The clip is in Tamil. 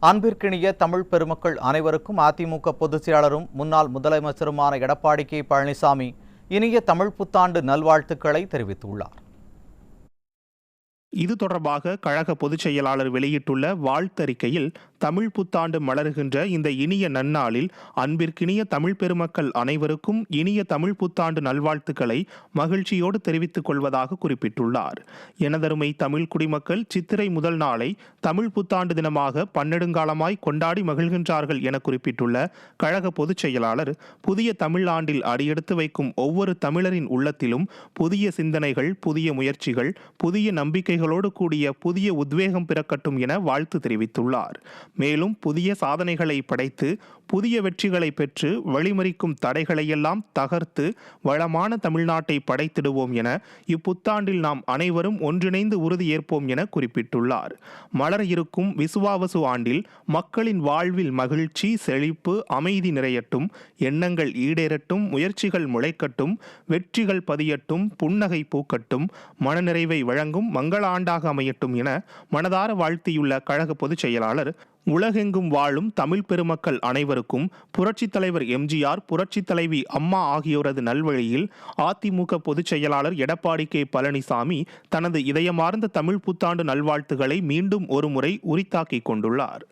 அன்பிற்கினிய தமிழ் பெருமக்கள் அனைவருக்கும் அதிமுக பொதுச் செயலாளரும் முன்னாள் முதலமைச்சருமான எடப்பாடி கே பழனிசாமி இனிய தமிழ் புத்தாண்டு நல்வாழ்த்துக்களை தெரிவித்துள்ளார். இது தொடர்பாக கழக பொதுச் செயலாளர் வெளியிட்டுள்ள வாழ்த்தறிக்கையில், தமிழ் புத்தாண்டு மலர்கின்ற இந்த இனிய நன்னாளில் அன்பிற்கினிய தமிழ் பெருமக்கள் அனைவருக்கும் இனிய தமிழ் புத்தாண்டு நல்வாழ்த்துக்களை மகிழ்ச்சியோடு தெரிவித்துக் கொள்வதாக குறிப்பிட்டுள்ளார். எனதருமை தமிழ் குடிமக்கள் சித்திரை முதல் நாளை தமிழ் புத்தாண்டு தினமாக பன்னெடுங்காலமாய் கொண்டாடி மகிழ்கின்றார்கள் என குறிப்பிட்டுள்ள கழக பொதுச் செயலாளர், புதிய தமிழ் ஆண்டில் அடியெடுத்து வைக்கும் ஒவ்வொரு தமிழரின் உள்ளத்திலும் புதிய சிந்தனைகள், புதிய முயற்சிகள், புதிய நம்பிக்கை கூடிய புதிய உத்வேகம் பிறக்கட்டும் என வாழ்த்து தெரிவித்துள்ளார். மேலும் புதிய சாதனைகளை படைத்து புதிய வெற்றிகளை பெற்று வழிமறிக்கும் தடைகளையெல்லாம் தகர்த்து வளமான தமிழ்நாட்டை படைத்திடுவோம் என இப்புத்தாண்டில் நாம் அனைவரும் ஒன்றிணைந்து உறுதியேற்போம் என குறிப்பிட்டுள்ளார். மலர இருக்கும் விசுவாவசு ஆண்டில் மக்களின் வாழ்வில் மகிழ்ச்சி, செழிப்பு, அமைதி நிறையட்டும், எண்ணங்கள் ஈடேறட்டும், முயற்சிகள் முளைக்கட்டும், வெற்றிகள் பதியட்டும், புன்னகை பூக்கட்டும், மனநிறைவை வழங்கும் மங்கள ஆண்டாக அமையட்டும் என மனதார வாழ்த்தியுள்ள கழக பொதுச் செயலாளர், உலகெங்கும் வாழும் தமிழ் பெருமக்கள் அனைவருக்கும் புரட்சித் தலைவர் எம்ஜிஆர், புரட்சித் தலைவி அம்மா ஆகியோரது நல்வழியில் அதிமுக பொதுச் செயலாளர் எடப்பாடி கே பழனிசாமி தனது இதயமார்ந்த தமிழ் புத்தாண்டு நல்வாழ்த்துக்களை மீண்டும் ஒருமுறை உரித்தாக்கிக் கொண்டுள்ளார்.